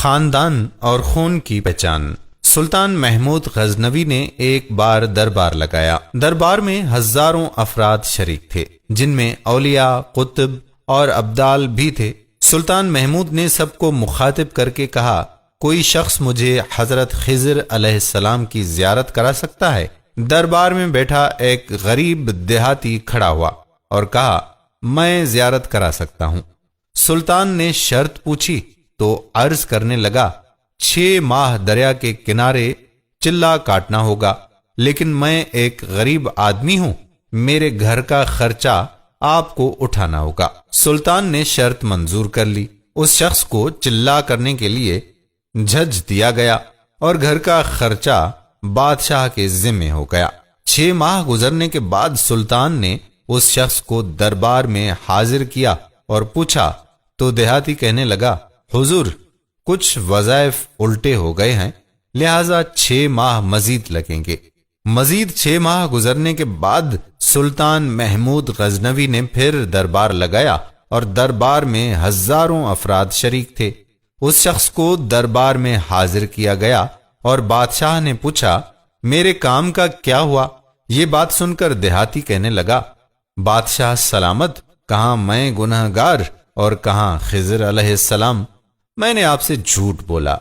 خاندان اور خون کی پہچان۔ سلطان محمود غزنوی نے ایک بار دربار لگایا۔ دربار میں ہزاروں افراد شریک تھے، جن میں اولیاء، قطب اور ابدال بھی تھے۔ سلطان محمود نے سب کو مخاطب کر کے کہا، کوئی شخص مجھے حضرت خضر علیہ السلام کی زیارت کرا سکتا ہے؟ دربار میں بیٹھا ایک غریب دیہاتی کھڑا ہوا اور کہا، میں زیارت کرا سکتا ہوں۔ سلطان نے شرط پوچھی تو عرض کرنے لگا، 6 ماہ دریا کے کنارے چلا کاٹنا ہوگا، لیکن میں ایک غریب آدمی ہوں، میرے گھر کا خرچہ آپ کو اٹھانا ہوگا۔ سلطان نے شرط منظور کر لی۔ اس شخص کو چلا کرنے کے لیے جج دیا گیا اور گھر کا خرچہ بادشاہ کے ذمہ ہو گیا۔ 6 ماہ گزرنے کے بعد سلطان نے اس شخص کو دربار میں حاضر کیا اور پوچھا تو دیہاتی کہنے لگا، حضور، کچھ وظائف الٹے ہو گئے ہیں، لہذا 6 ماہ مزید لگیں گے۔ مزید 6 ماہ گزرنے کے بعد سلطان محمود غزنوی نے پھر دربار لگایا اور دربار میں ہزاروں افراد شریک تھے۔ اس شخص کو دربار میں حاضر کیا گیا اور بادشاہ نے پوچھا، میرے کام کا کیا ہوا؟ یہ بات سن کر دیہاتی کہنے لگا، بادشاہ سلامت، کہاں میں گناہ گار اور کہاں خضر علیہ السلام؟ میں نے آپ سے جھوٹ بولا،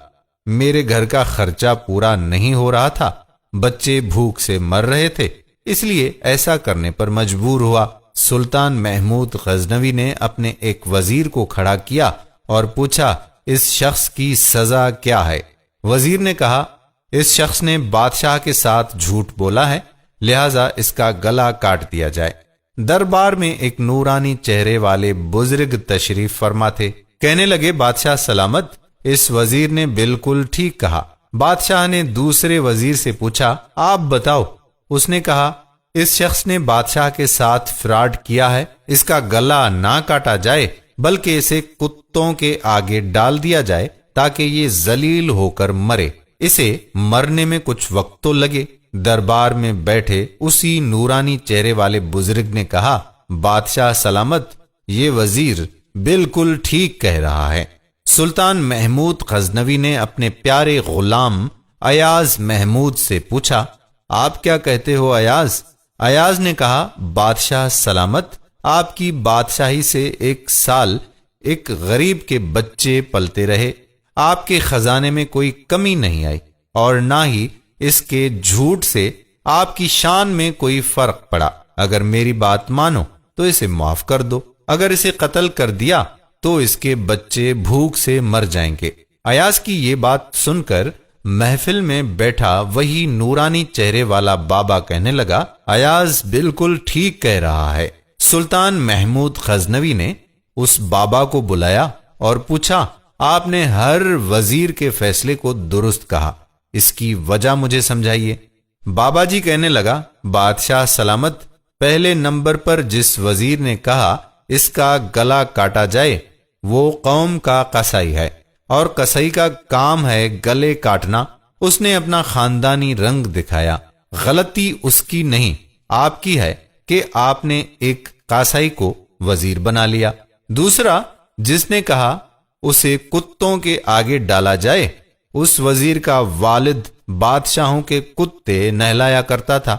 میرے گھر کا خرچہ پورا نہیں ہو رہا تھا، بچے بھوک سے مر رہے تھے، اس لیے ایسا کرنے پر مجبور ہوا۔ سلطان محمود غزنوی نے اپنے ایک وزیر کو کھڑا کیا اور پوچھا، اس شخص کی سزا کیا ہے؟ وزیر نے کہا، اس شخص نے بادشاہ کے ساتھ جھوٹ بولا ہے، لہذا اس کا گلا کاٹ دیا جائے۔ دربار میں ایک نورانی چہرے والے بزرگ تشریف فرما تھے۔ کہنے لگے، بادشاہ سلامت، اس وزیر نے بالکل ٹھیک کہا۔ بادشاہ نے دوسرے وزیر سے پوچھا، آپ بتاؤ۔ اس نے کہا، اس شخص نے بادشاہ کے ساتھ فراڈ کیا ہے، اس کا گلا نہ کاٹا جائے بلکہ اسے کتوں کے آگے ڈال دیا جائے تاکہ یہ ذلیل ہو کر مرے، اسے مرنے میں کچھ وقت تو لگے۔ دربار میں بیٹھے اسی نورانی چہرے والے بزرگ نے کہا، بادشاہ سلامت، یہ وزیر بالکل ٹھیک کہہ رہا ہے۔ سلطان محمود غزنوی نے اپنے پیارے غلام ایاز محمود سے پوچھا، آپ کیا کہتے ہو ایاز؟ ایاز نے کہا، بادشاہ سلامت، آپ کی بادشاہی سے 1 سال ایک غریب کے بچے پلتے رہے، آپ کے خزانے میں کوئی کمی نہیں آئی اور نہ ہی اس کے جھوٹ سے آپ کی شان میں کوئی فرق پڑا۔ اگر میری بات مانو تو اسے معاف کر دو، اگر اسے قتل کر دیا تو اس کے بچے بھوک سے مر جائیں گے۔ ایاز کی یہ بات سن کر محفل میں بیٹھا وہی نورانی چہرے والا بابا کہنے لگا، ایاز بالکل ٹھیک کہہ رہا ہے۔ سلطان محمود غزنوی نے اس بابا کو بلایا اور پوچھا، آپ نے ہر وزیر کے فیصلے کو درست کہا، اس کی وجہ مجھے سمجھائیے۔ بابا جی کہنے لگا، بادشاہ سلامت، پہلے نمبر پر جس وزیر نے کہا اس کا گلا کاٹا جائے وہ قوم کا قصائی ہے، اور قصائی کا کام ہے گلے کاٹنا۔ اس نے اپنا خاندانی رنگ دکھایا۔ غلطی اس کی نہیں، آپ کی ہے کہ آپ نے ایک قصائی کو وزیر بنا لیا۔ دوسرا، جس نے کہا اسے کتوں کے آگے ڈالا جائے، اس وزیر کا والد بادشاہوں کے کتے نہلایا کرتا تھا،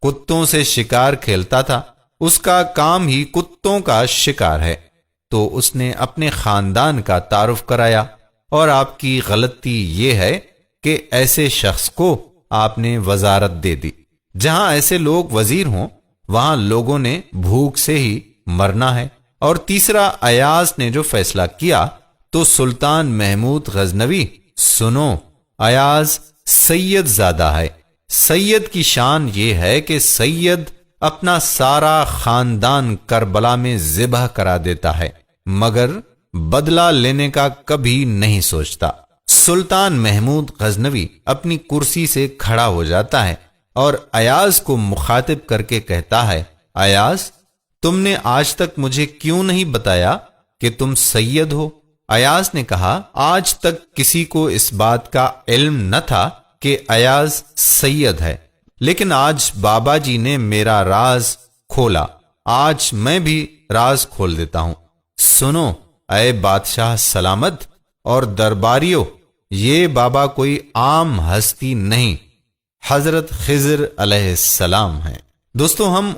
کتوں سے شکار کھیلتا تھا، اس کا کام ہی کتوں کا شکار ہے، تو اس نے اپنے خاندان کا تعارف کرایا۔ اور آپ کی غلطی یہ ہے کہ ایسے شخص کو آپ نے وزارت دے دی۔ جہاں ایسے لوگ وزیر ہوں وہاں لوگوں نے بھوک سے ہی مرنا ہے۔ اور تیسرا، ایاز نے جو فیصلہ کیا تو سلطان محمود غزنوی، سنو، ایاز سید زادہ ہے۔ سید کی شان یہ ہے کہ سید اپنا سارا خاندان کربلا میں ذبح کرا دیتا ہے مگر بدلہ لینے کا کبھی نہیں سوچتا۔ سلطان محمود غزنوی اپنی کرسی سے کھڑا ہو جاتا ہے اور ایاز کو مخاطب کر کے کہتا ہے، ایاز، تم نے آج تک مجھے کیوں نہیں بتایا کہ تم سید ہو؟ ایاز نے کہا، آج تک کسی کو اس بات کا علم نہ تھا کہ ایاز سید ہے، لیکن آج بابا جی نے میرا راز کھولا، آج میں بھی راز کھول دیتا ہوں۔ سنو اے بادشاہ سلامت اور درباریوں، یہ بابا کوئی عام ہستی نہیں، حضرت خضر علیہ السلام ہیں۔ دوستو ہم